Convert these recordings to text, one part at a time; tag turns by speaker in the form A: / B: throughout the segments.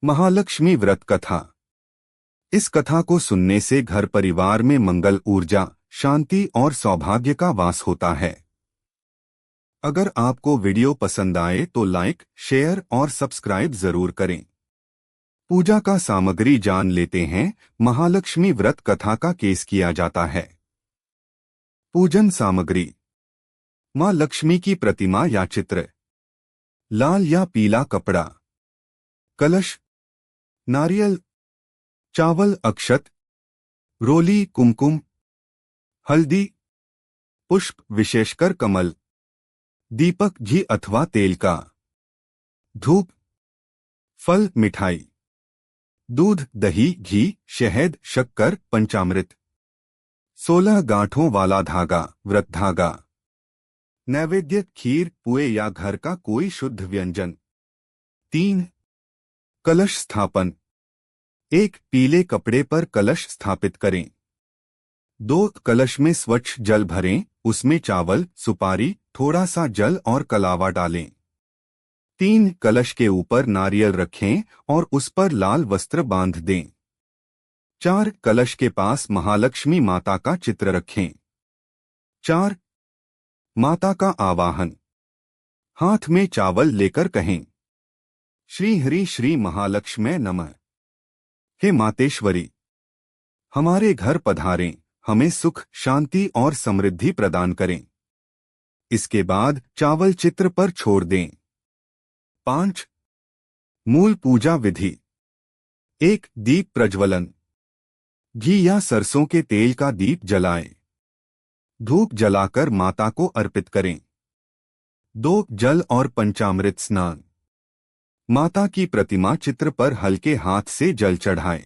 A: महालक्ष्मी व्रत कथा। इस कथा को सुनने से घर परिवार में मंगल, ऊर्जा, शांति और सौभाग्य का वास होता है। अगर आपको वीडियो पसंद आए तो लाइक, शेयर और सब्सक्राइब जरूर करें। पूजा का सामग्री जान लेते हैं। महालक्ष्मी व्रत कथा का केस किया जाता है। पूजन सामग्री: मां लक्ष्मी की प्रतिमा या चित्र, लाल या पीला कपड़ा, कलश, नारियल, चावल, अक्षत, रोली, कुमकुम, हल्दी, पुष्प विशेषकर कमल, दीपक, घी अथवा तेल का, धूप, फल, मिठाई, दूध, दही, घी, शहद, शक्कर, पंचामृत, 16 गांठों वाला धागा, व्रत धागा, नैवेद्य, खीर, पुए या घर का कोई शुद्ध व्यंजन। 3. कलश स्थापन: 1. पीले कपड़े पर कलश स्थापित करें। 2. कलश में स्वच्छ जल भरें, उसमें चावल, सुपारी, थोड़ा सा जल और कलावा डालें। 3. कलश के ऊपर नारियल रखें और उस पर लाल वस्त्र बांध दें। 4. कलश के पास महालक्ष्मी माता का चित्र रखें। 4. माता का आवाहन: हाथ में चावल लेकर कहें, श्री हरि श्री महालक्ष्मी नमः। हे मातेश्वरी, हमारे घर पधारें, हमें सुख, शांति और समृद्धि प्रदान करें। इसके बाद चावल चित्र पर छोड़ दें। 5. मूल पूजा विधि: 1. दीप प्रज्वलन: घी या सरसों के तेल का दीप जलाएं। धूप जलाकर माता को अर्पित करें। 2. जल और पंचामृत स्नान: माता की प्रतिमा चित्र पर हल्के हाथ से जल चढ़ाएं।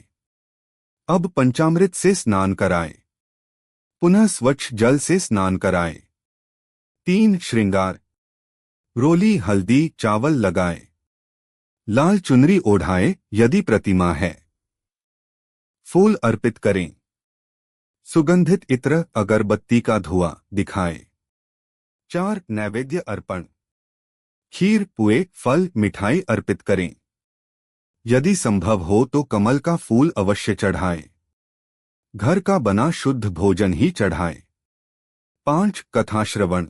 A: अब पंचामृत से स्नान कराएं। पुनः स्वच्छ जल से स्नान कराएं। 3. श्रृंगार: रोली, हल्दी, चावल लगाएं। लाल चुनरी ओढ़ाएं यदि प्रतिमा है। फूल अर्पित करें। सुगंधित इत्र, अगरबत्ती का धुआं दिखाएं। 4. नैवेद्य अर्पण: खीर, पुए, फल, मिठाई अर्पित करें। यदि संभव हो तो कमल का फूल अवश्य चढ़ाएं। घर का बना शुद्ध भोजन ही चढ़ाएं। 5. कथा श्रवण: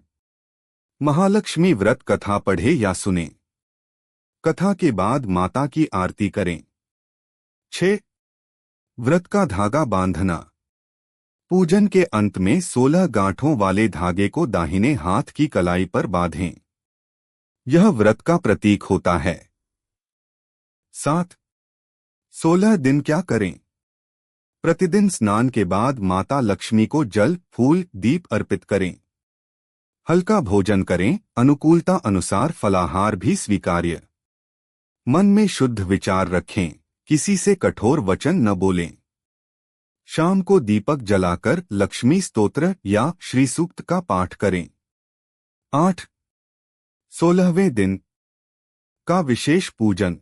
A: महालक्ष्मी व्रत कथा पढ़े या सुने। कथा के बाद माता की आरती करें। 6. व्रत का धागा बांधना: पूजन के अंत में 16 गांठों वाले धागे को दाहिने हाथ की कलाई पर बांधें। यह व्रत का प्रतीक होता है। 7. 16 दिन क्या करें? प्रतिदिन स्नान के बाद माता लक्ष्मी को जल, फूल, दीप अर्पित करें। हल्का भोजन करें, अनुकूलता अनुसार फलाहार भी स्वीकार्य। मन में शुद्ध विचार रखें, किसी से कठोर वचन न बोलें। शाम को दीपक जलाकर लक्ष्मी स्तोत्र या श्री सूक्त का पाठ करें। 8. 16वें दिन का विशेष पूजन: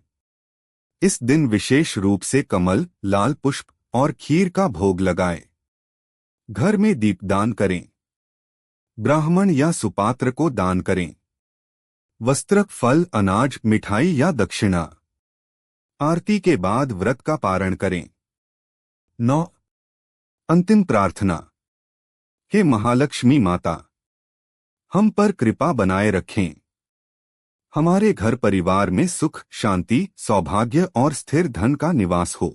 A: इस दिन विशेष रूप से कमल, लाल पुष्प और खीर का भोग लगाएं। घर में दीपदान करें। ब्राह्मण या सुपात्र को दान करें। वस्त्र, फल, अनाज, मिठाई या दक्षिणा। आरती के बाद व्रत का पारण करें। 9. अंतिम प्रार्थना: हे महालक्ष्मी माता, हम पर कृपा बनाए रखें। हमारे घर परिवार में सुख, शांति, सौभाग्य और स्थिर धन का निवास हो।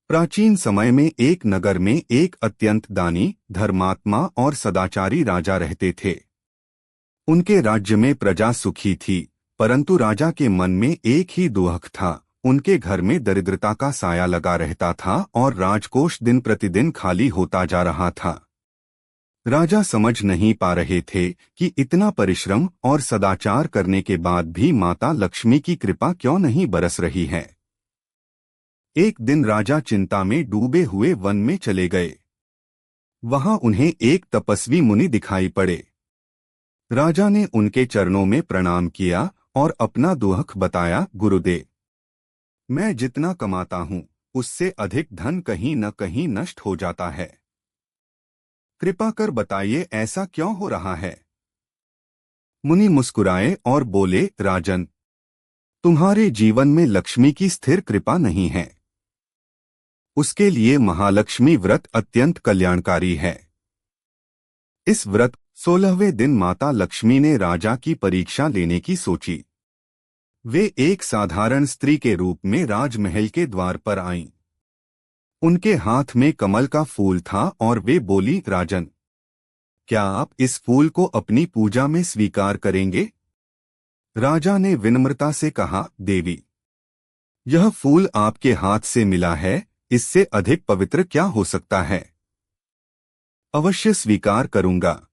A: प्राचीन समय में एक नगर में एक अत्यंत दानी, धर्मात्मा और सदाचारी राजा रहते थे। उनके राज्य में प्रजा सुखी थी, परंतु राजा के मन में एक ही दुख था। उनके घर में दरिद्रता का साया लगा रहता था और राजकोष दिन प्रतिदिन खाली होता जा रहा था। राजा समझ नहीं पा रहे थे कि इतना परिश्रम और सदाचार करने के बाद भी माता लक्ष्मी की कृपा क्यों नहीं बरस रही है। एक दिन राजा चिंता में डूबे हुए वन में चले गए। वहां उन्हें एक तपस्वी मुनि दिखाई पड़े। राजा ने उनके चरणों में प्रणाम किया और अपना दुख बताया। गुरुदेव, मैं जितना कमाता हूं उससे अधिक धन कहीं न कहीं नष्ट हो जाता है। कृपा कर बताइए ऐसा क्यों हो रहा है। मुनि मुस्कुराए और बोले, राजन, तुम्हारे जीवन में लक्ष्मी की स्थिर कृपा नहीं है। उसके लिए महालक्ष्मी व्रत अत्यंत कल्याणकारी है। इस व्रत 16वें दिन माता लक्ष्मी ने राजा की परीक्षा लेने की सोची। वे एक साधारण स्त्री के रूप में राजमहल के द्वार पर आईं। उनके हाथ में कमल का फूल था और वे बोली, राजन, क्या आप इस फूल को अपनी पूजा में स्वीकार करेंगे? राजा ने विनम्रता से कहा, देवी, यह फूल आपके हाथ से मिला है, इससे अधिक पवित्र क्या हो सकता है? अवश्य स्वीकार करूंगा।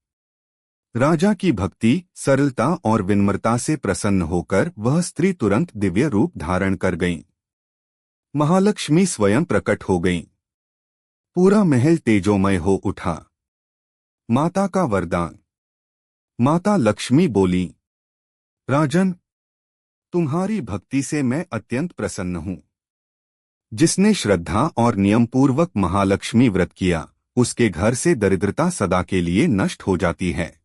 A: राजा की भक्ति, सरलता और विनम्रता से प्रसन्न होकर वह स्त्री तुरंत दिव्य रूप धारण कर गईं। महालक्ष्मी स्वयं प्रकट हो गईं। पूरा महल तेजोमय हो उठा। माता का वरदान। माता लक्ष्मी बोली, राजन, तुम्हारी भक्ति से मैं अत्यंत प्रसन्न हूँ। जिसने श्रद्धा और नियम पूर्वक महालक्ष्मी व्रत किया, उसके घर से दरिद्रता सदा के लिए नष्ट हो जाती है।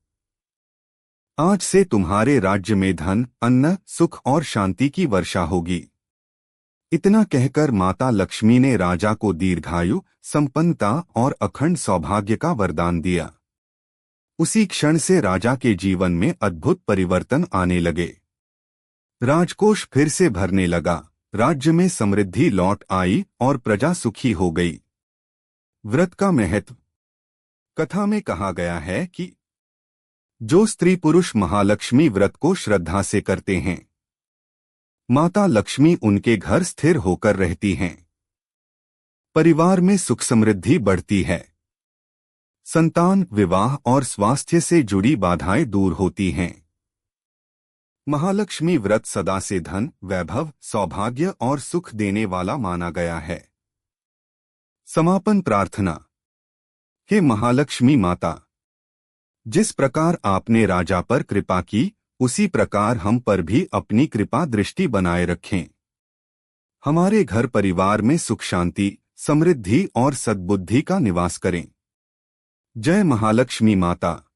A: आज से तुम्हारे राज्य में धन, अन्न, सुख और शांति की वर्षा होगी। इतना कहकर माता लक्ष्मी ने राजा को दीर्घायु, संपन्नता और अखंड सौभाग्य का वरदान दिया। उसी क्षण से राजा के जीवन में अद्भुत परिवर्तन आने लगे। राजकोष फिर से भरने लगा, राज्य में समृद्धि लौट आई और प्रजा सुखी हो गई। व्रत का महत्व। कथा में कहा गया है कि जो स्त्री पुरुष महालक्ष्मी व्रत को श्रद्धा से करते हैं, माता लक्ष्मी उनके घर स्थिर होकर रहती हैं। परिवार में सुख समृद्धि बढ़ती है। संतान, विवाह और स्वास्थ्य से जुड़ी बाधाएं दूर होती हैं। महालक्ष्मी व्रत सदा से धन, वैभव, सौभाग्य और सुख देने वाला माना गया है। समापन प्रार्थना। हे महालक्ष्मी माता, जिस प्रकार आपने राजा पर कृपा की, उसी प्रकार हम पर भी अपनी कृपा दृष्टि बनाए रखें। हमारे घर परिवार में सुख शांति, समृद्धि और सद्बुद्धि का निवास करें। जय महालक्ष्मी माता।